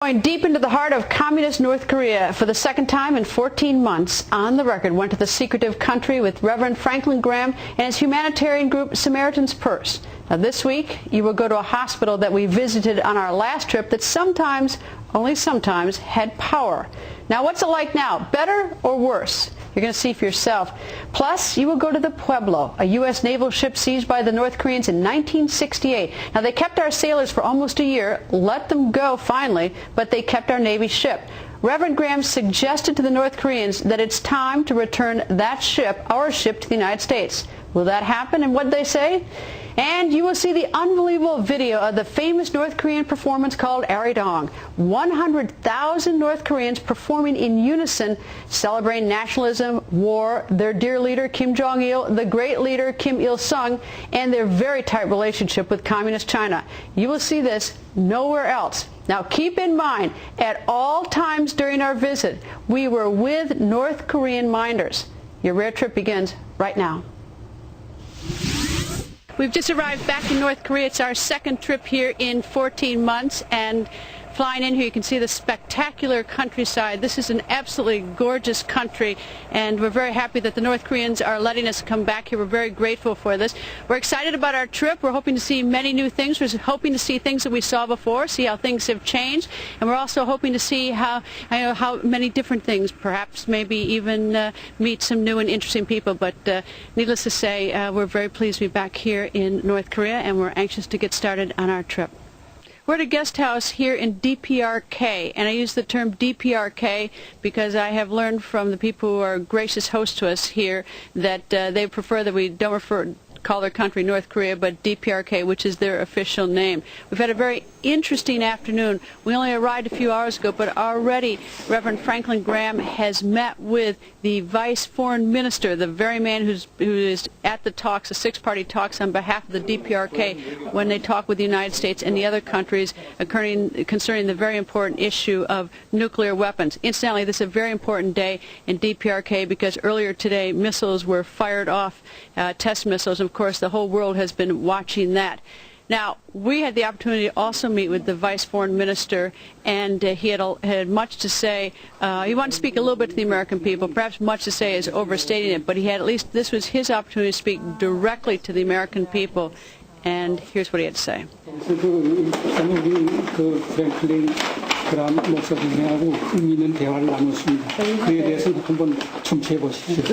Going deep into the heart of communist North Korea for the second time in 14 months, On the Record went to the secretive country with Reverend Franklin Graham and his humanitarian group Samaritan's Purse. Now this week, you will go to a hospital that we visited on our last trip that sometimes, only sometimes, had power. Now what's it like now? Better or worse? You're going to see for yourself. Plus, you will go to the Pueblo, a U.S. naval ship seized by the North Koreans in 1968. Now, they kept our sailors for almost a year, let them go finally, but they kept our Navy ship. Reverend Graham suggested to the North Koreans that it's time to return that ship, our ship, to the United States. Will that happen? And what did they say? And you will see the unbelievable video of the famous North Korean performance called Aridong. 100,000 North Koreans performing in unison, celebrating nationalism, war, their dear leader Kim Jong-il, the great leader Kim Il-sung, and their very tight relationship with Communist China. You will see this nowhere else. Now keep in mind, at all times during our visit, we were with North Korean minders. Your rare trip begins right now. We've just arrived back in North Korea. It's our second trip here in 14 months, and flying in here you can see the spectacular countryside. This is an absolutely gorgeous country, and we're very happy that the North Koreans are letting us come back here. We're very grateful for this. We're excited about our trip. We're hoping to see many new things. We're hoping to see things that we saw before, see how things have changed, and we're also hoping to see how many different things, perhaps maybe even meet some new and interesting people. But needless to say, we're very pleased to be back here in North Korea, and we're anxious to get started on our trip. We're at a guest house here in DPRK, and I use the term DPRK because I have learned from the people who are gracious hosts to us here that they prefer that we don't call their country North Korea, but DPRK, which is their official name. We've had a very interesting afternoon. We only arrived a few hours ago, but already Reverend Franklin Graham has met with the Vice Foreign Minister, the very man who is at the talks, the six-party talks on behalf of the DPRK, when they talk with the United States and the other countries concerning the very important issue of nuclear weapons. Incidentally, this is a very important day in DPRK because earlier today missiles were fired off, test missiles. Of course, the whole world has been watching that. Now, we had the opportunity to also meet with the Vice Foreign Minister, and he had much to say. He wanted to speak a little bit to the American people. Perhaps much to say is overstating it, but he had at least this was his opportunity to speak directly to the American people. And here's what he had to say. We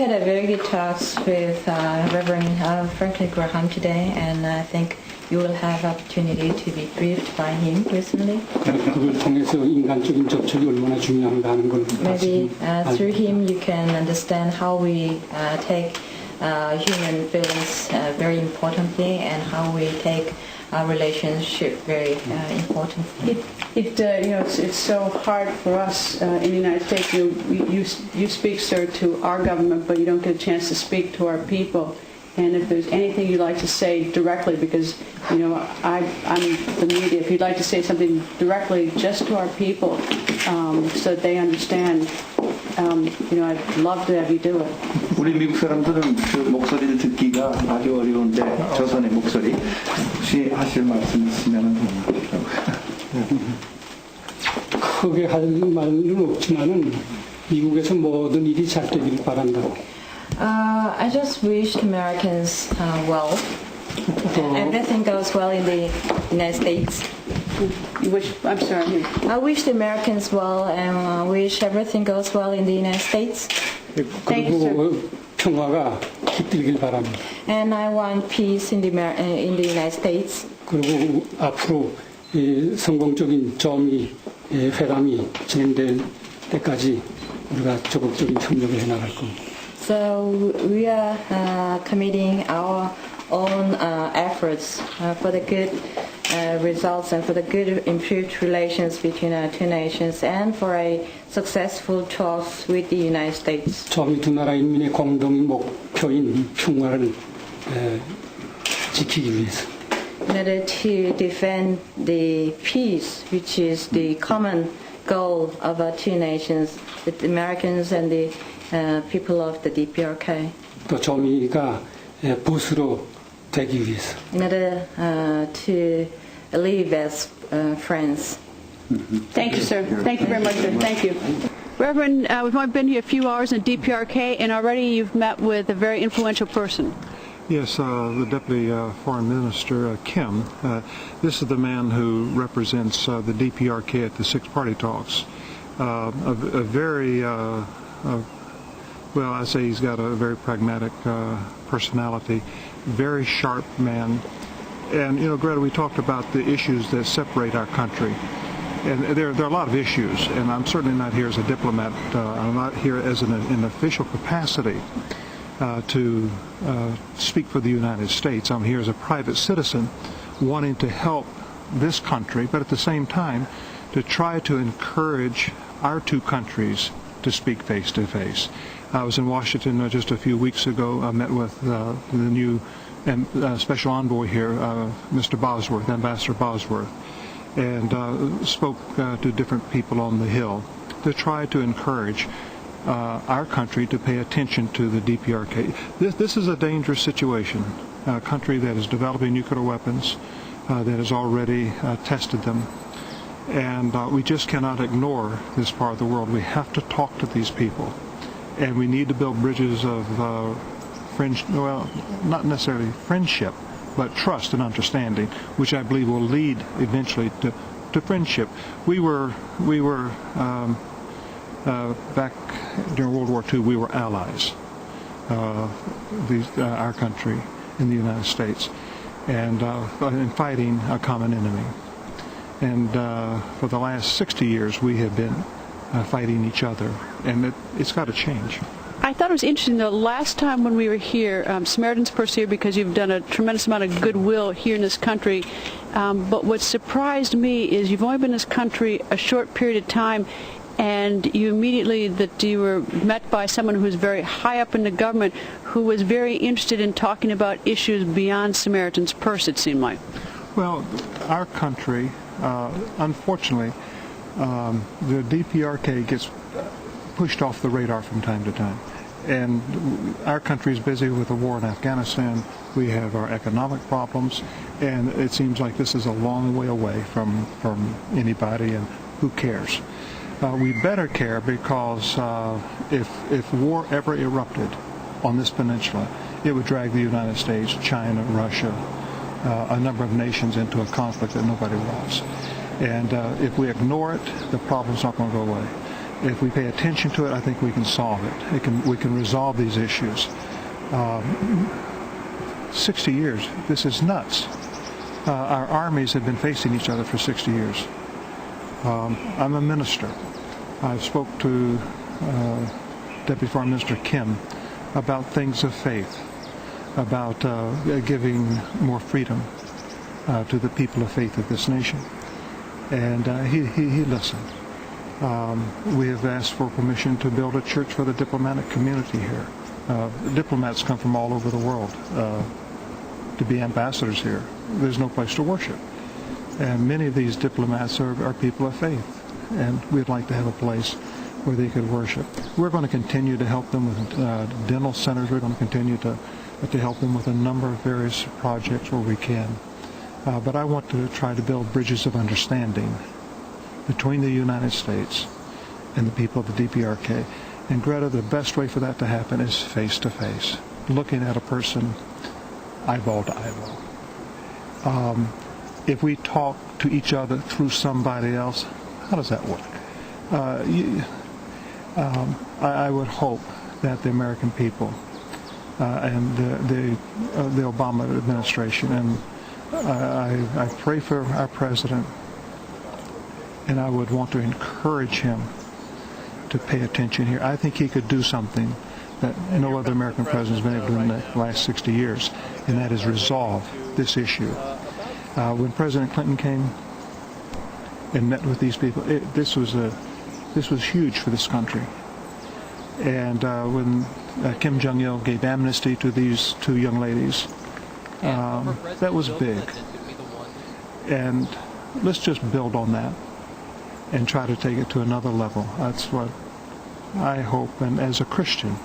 had a very good talks with Reverend Franklin Graham today, and I think you will have opportunity to be briefed by him personally. Maybe through him you can understand how we take human feelings very importantly, and how we take our relationship very importantly. It's so hard for us in the United States. You speak, sir, to our government, but you don't get a chance to speak to our people. And if there's anything you'd like to say directly, because I'm the media, if you'd like to say something directly just to our people, so that they understand, I'd love to have you do it. 우리 미국 사람들은 그 목소리를 듣기가 아주 어려운데 조선의 목소리 혹시 하실 말씀 있으면 크게 할 말은 없지만은 미국에서 모든 일이 잘 되길 바란다. I just wish Americans well. Everything goes well in the United States. I'm sorry. I wish the Americans well, and I wish everything goes well in the United States. 그리고 평화가 깃들길 바랍니다. And I want peace in the United States. 그리고 앞으로 이 성공적인 저미 회담이 진행될 때까지 우리가 적극적인 협력을 해나갈 겁니다. So we are committing our own efforts for the good results and for the good improved relations between our two nations, and for a successful talks with the United States. 저미 두 나라 인민의 공동 목표인 평화를 지키기 위해서. In order to defend the peace, which is the common goal of our two nations, the Americans and the people of the DPRK. 또 저미가 보수로 되기 위해서. In order to live as friends. Thank you, sir. Thank you very much, sir. Thank you. Reverend, we've only been here a few hours in DPRK, and already you've met with a very influential person. Yes, the Deputy Foreign Minister, Kim. This is the man who represents the DPRK at the Six Party Talks. A very, well, I say he's got a very pragmatic personality, very sharp man. And, you know, Greta, we talked about the issues that separate our country. And there are a lot of issues, and I'm certainly not here as a diplomat. I'm not here as in an official capacity to speak for the United States. I'm here as a private citizen wanting to help this country, but at the same time to try to encourage our two countries to speak face to face. I was in Washington just a few weeks ago. I met with the new special envoy here, Mr. Bosworth, Ambassador Bosworth, and spoke to different people on the Hill to try to encourage our country to pay attention to the DPRK. This is a dangerous situation. A country that is developing nuclear weapons, that has already tested them, and we just cannot ignore this part of the world. We have to talk to these people, and we need to build bridges of well, not necessarily friendship, but trust and understanding, which I believe will lead eventually to friendship. We were back during World War II, we were allies, our country in the United States, and in fighting a common enemy. And for the last 60 years, we have been fighting each other, and it's got to change. I thought it was interesting, the last time when we were here, Samaritans Persevere, because you've done a tremendous amount of goodwill here in this country, but what surprised me is you've only been in this country a short period of time, and you immediately that you were met by someone who was very high up in the government who was very interested in talking about issues beyond Samaritan's Purse, it seemed like. Well, our country, unfortunately, the DPRK gets pushed off the radar from time to time. And our country is busy with the war in Afghanistan. We have our economic problems, and it seems like this is a long way away from anybody, and who cares? We better care, because if war ever erupted on this peninsula, it would drag the United States, China, Russia, a number of nations into a conflict that nobody wants. And if we ignore it, the problem's not going to go away. If we pay attention to it, I think we can solve it. We can resolve these issues. 60 years, this is nuts. Our armies have been facing each other for 60 years. I'm a minister. I spoke to Deputy Foreign Minister Kim about things of faith, about giving more freedom to the people of faith of this nation. And he listened. We have asked for permission to build a church for the diplomatic community here. Diplomats come from all over the world to be ambassadors here. There's no place to worship. And many of these diplomats are people of faith. And we'd like to have a place where they could worship. We're going to continue to help them with dental centers. We're going to continue to help them with a number of various projects where we can. But I want to try to build bridges of understanding between the United States and the people of the DPRK. And Greta, the best way for that to happen is face to face, looking at a person eyeball to eyeball. If we talk to each other through somebody else, how does that work? I would hope that the American people and the Obama administration, and I pray for our president, and I would want to encourage him to pay attention here. I think he could do something that no other American president has been able to do in the last 60 years, and that is resolve this issue. When President Clinton came and met with these people, this was huge for this country. And when Kim Jong-il gave amnesty to these two young ladies, that was big. And let's just build on that and try to take it to another level. That's what I hope, and as a Christian,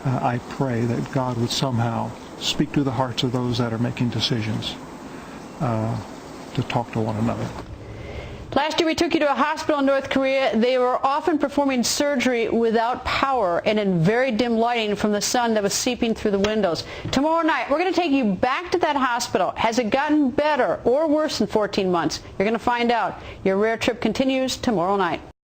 I pray that God would somehow speak to the hearts of those that are making decisions to talk to one another. Last year we took you to a hospital in North Korea. They were often performing surgery without power and in very dim lighting from the sun that was seeping through the windows. Tomorrow night we're going to take you back to that hospital. Has it gotten better or worse in 14 months? You're going to find out. Your rare trip continues tomorrow night.